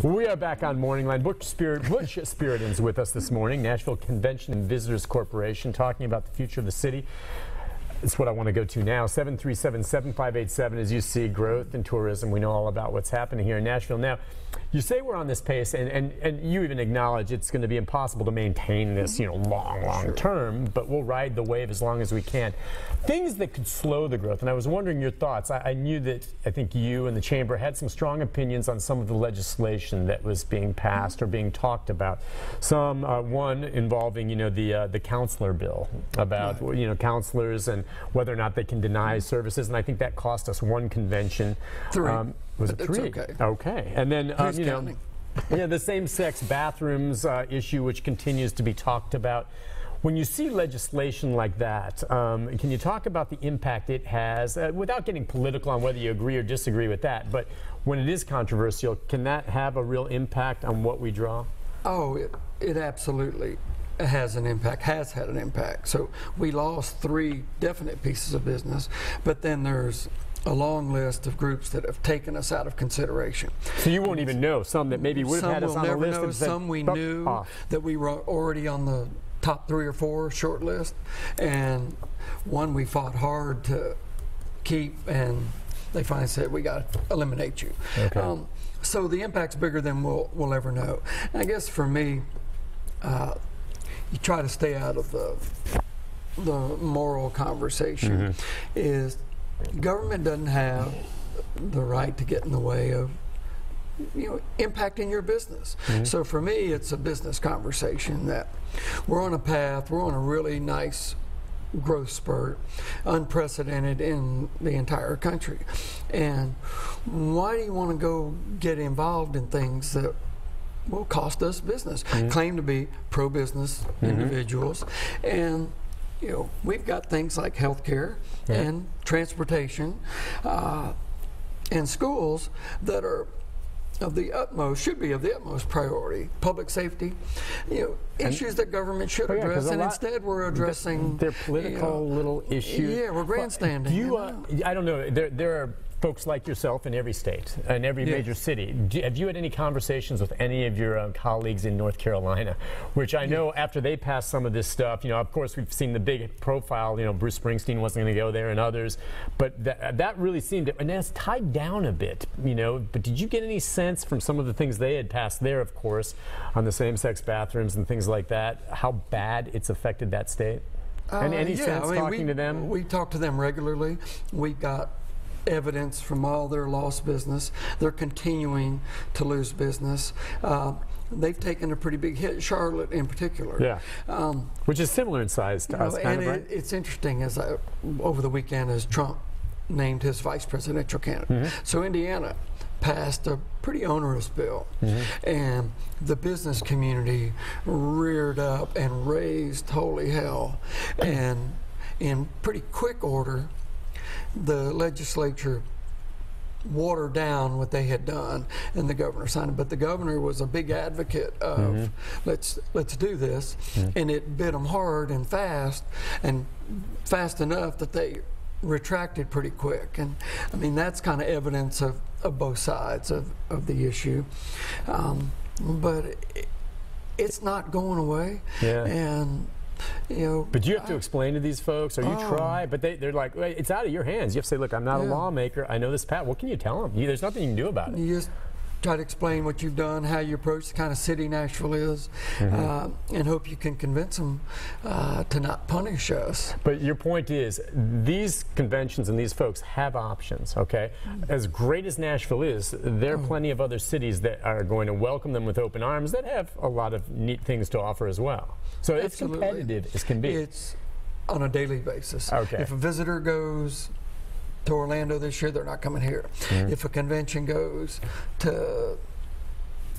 We are back on Morning Line. Bush Spiritans with us this morning. Nashville Convention and Visitors Corporation talking about the future of the city. It's what I want to go to now. 737-7587. As you see, growth in tourism. We know all about what's happening here in Nashville. Now, you say we're on this pace, and you even acknowledge it's going to be impossible to maintain this, long term, but we'll ride the wave as long as we can. Things that could slow the growth, and I was wondering your thoughts. I knew that I think you and the Chamber had some strong opinions on some of the legislation that was being passed or being talked about. Some, one involving, the counselor bill about, counselors and whether or not they can deny services, and I think that cost us one convention. 3. Was it 3? It's okay. Okay. And then, the same-sex bathrooms issue, which continues to be talked about. When you see legislation like that, can you talk about the impact it has, without getting political on whether you agree or disagree with that, but when it is controversial, can that have a real impact on what we draw? Oh, it absolutely has an impact, has had an impact. So we lost 3 definite pieces of business, but then there's a long list of groups that have taken us out of consideration. So you won't even know some that maybe would have had us on the list. And some we knew that we were already on the top 3 or 4 short list, and one we fought hard to keep, and they finally said, we got to eliminate you. Okay. So the impact's bigger than we'll ever know. And I guess for me, you try to stay out of the moral conversation. Is government doesn't have the right to get in the way of impacting your business. So for me, it's a business conversation that we're on a path, we're on a really nice growth spurt, unprecedented in the entire country. And why do you want to go get involved in things that will cost us business? Claim to be pro-business individuals, and we've got things like healthcare and transportation and schools that are should be of the utmost priority. Public safety, issues that government should address, and instead we're addressing their political little issues. Yeah, we're grandstanding. I don't know. There are folks like yourself in every state, in every major city. Have you had any conversations with any of your colleagues in North Carolina, which I know after they passed some of this stuff, of course we've seen the big profile, Bruce Springsteen wasn't going to go there and others, but that really seemed, and that's tied down a bit, but did you get any sense from some of the things they had passed there, of course, on the same-sex bathrooms and things like that, how bad it's affected that state? And any sense talking to them? We talk to them regularly. We've got evidence from all their lost business. They're continuing to lose business. They've taken a pretty big hit, Charlotte in particular. Yeah, which is similar in size to us, kind of, right? It's interesting, over the weekend as Trump named his vice presidential candidate. So Indiana passed a pretty onerous bill, and the business community reared up and raised holy hell, and in pretty quick order the legislature watered down what they had done, and the governor signed it. But the governor was a big advocate of let's do this, and it bit them hard and fast enough that they retracted pretty quick. And I mean, that's kind of evidence of both sides of the issue, but it's not going away. And but you have to explain to these folks, or you try, but they're like, well, it's out of your hands. You have to say, look, I'm not a lawmaker. I know this, Pat. What can you tell them? There's nothing you can do about it. You just try to explain what you've done, how you approach the kind of city Nashville is, and hope you can convince them to not punish us. But your point is, these conventions and these folks have options, okay? As great as Nashville is, there are plenty of other cities that are going to welcome them with open arms that have a lot of neat things to offer as well. So it's competitive as can be. It's on a daily basis. Okay. If a visitor goes to Orlando this year, they're not coming here. If a convention goes to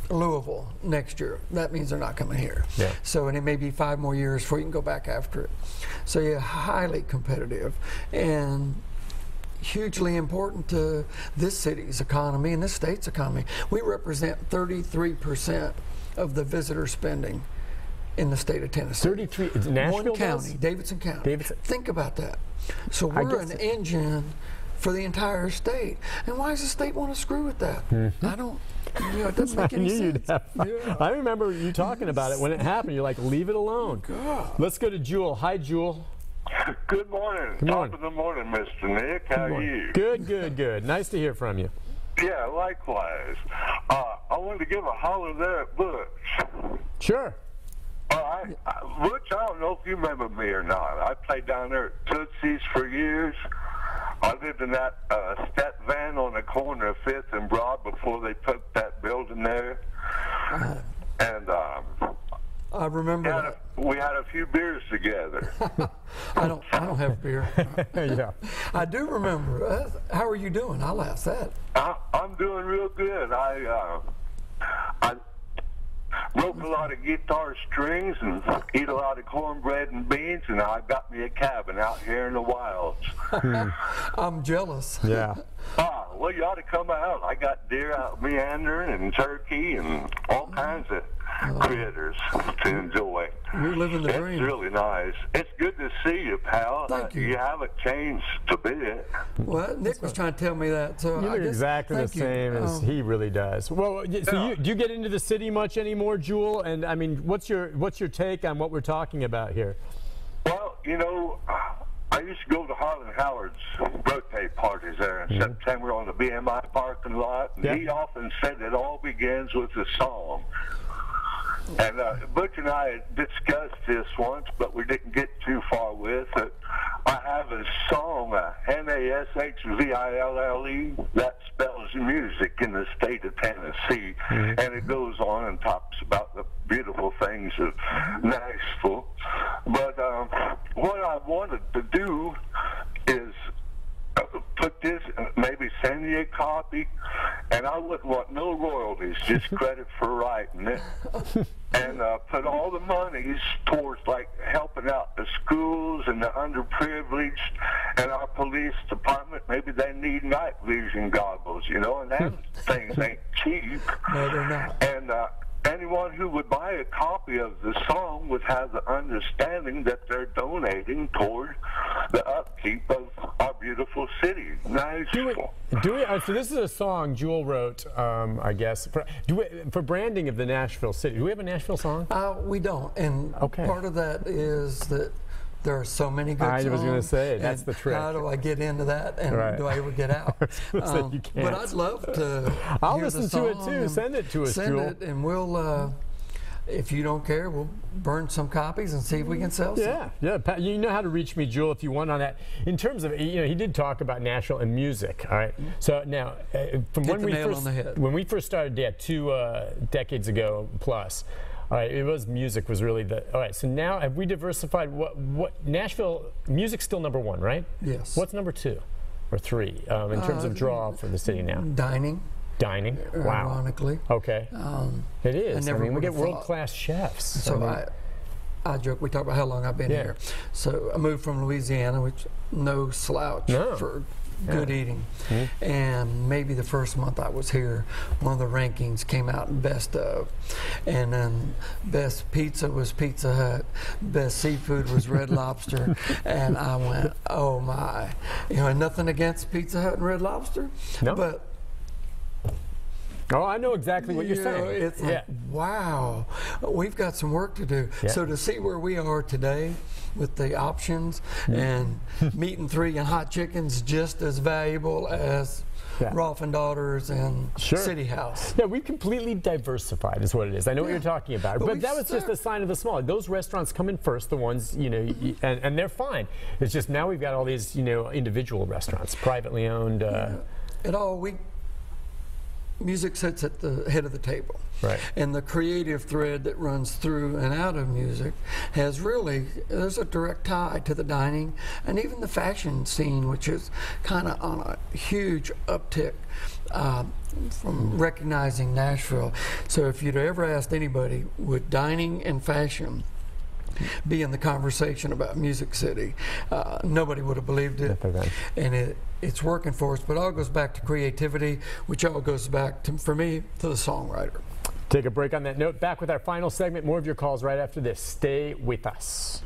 Louisville next year, that means they're not coming here. So, and it may be 5 more years before you can go back after it. So you're highly competitive and hugely important to this city's economy and this state's economy. We represent 33% of the visitor spending in the state of Tennessee. 33, Nashville One county, Davidson County. Think about that. So we're an engine for the entire state. And why does the state want to screw with that? I don't. it doesn't make any sense. I remember you talking about it when it happened. You're like, leave it alone. God. Let's go to Jewel. Hi, Jewel. Good morning. Good morning. Top of the morning, Mr. Nick. How are you? Good, good, good. Nice to hear from you. Yeah, likewise. I wanted to give a holler there at Butch. Sure. Butch, I don't know if you remember me or not. I played down there at Tootsie's for years. I lived in that step van on the corner of 5th and Broad before they put that building there. And I remember that. We had a few beers together. I don't have beer. Yeah. I do remember. How are you doing? I'll ask that. I'm doing real good. I broke a lot of guitar strings and eat a lot of cornbread and beans, and I got me a cabin out here in the wilds. I'm jealous. Yeah. Well, you ought to come out. I got deer out meandering and turkey and all kinds of critters to enjoy. You're living the dream. It's really nice. It's good to see you, pal. Thank you. You haven't changed a bit. Well, Nick was trying to tell me that. So You look exactly the same as he really does. Well, so do you get into the city much anymore, Jewel? And I mean, what's your take on what we're talking about here? Well, I used to go to Harlan Howard's birthday parties there in September on the BMI parking lot. And he often said it all begins with a song. And Butch and I had discussed this once, but we didn't get too far with it. I have a song, Nashville, that spells music in the state of Tennessee. And it goes on and talks about the beautiful things of Nashville. But what I wanted to do is put this, maybe send you a copy, and I wouldn't want no royalties, just credit for writing it, and put all the monies towards like helping out the schools and the underprivileged and our police department. Maybe they need night vision goggles, and them things ain't cheap. No, they're not. And anyone who would buy a copy of the song would have the understanding that they're donating toward the upkeep of our beautiful city, Nashville. So this is a song Jewel wrote, I guess, for branding of the Nashville city. Do we have a Nashville song? We don't. And part of that is that there are so many good songs. I was going to say, that's the trick. How do I get into that, and do I ever get out? You can't. But I'd love to I'll hear listen the to it song too. Send it to us, Jewel. Send it, and we'll, if you don't care, we'll burn some copies and see if we can sell some. Yeah. You know how to reach me, Jewel, if you want on that. In terms of, he did talk about Nashville and music, all right? So now, from when we first started, 2 decades ago plus, all right, music was really all right, so now have we diversified? What Nashville, music's still number 1, right? Yes. What's number 2 or 3 in terms of draw for the city now? Dining. Wow. Ironically. Okay. It is. We get world-class chefs. So I joke, we talk about how long I've been here. So I moved from Louisiana, which no slouch for good eating. And maybe the first month I was here, one of the rankings came out in best of. And then best pizza was Pizza Hut. Best seafood was Red Lobster. And I went, oh my. And nothing against Pizza Hut and Red Lobster. No. But I know exactly what you're saying. It's like, wow, we've got some work to do. So to see where we are today with the options and meat and 3 and hot chicken's just as valuable as Rolf and Daughters and City House. Yeah, we've completely diversified is what it is. I know what you're talking about. But that was just a sign of the small. Those restaurants come in first, the ones, and they're fine. It's just now we've got all these, individual restaurants, privately owned. Music sits at the head of the table. Right. And the creative thread that runs through and out of music there's a direct tie to the dining and even the fashion scene, which is kind of on a huge uptick from recognizing Nashville. So if you'd ever asked anybody, would dining and fashion be in the conversation about Music City, nobody would have believed it. And it's working for us, but it all goes back to creativity, which all goes back to, for me, to the songwriter. Take a break on that note. Back with our final segment. More of your calls right after this. Stay with us.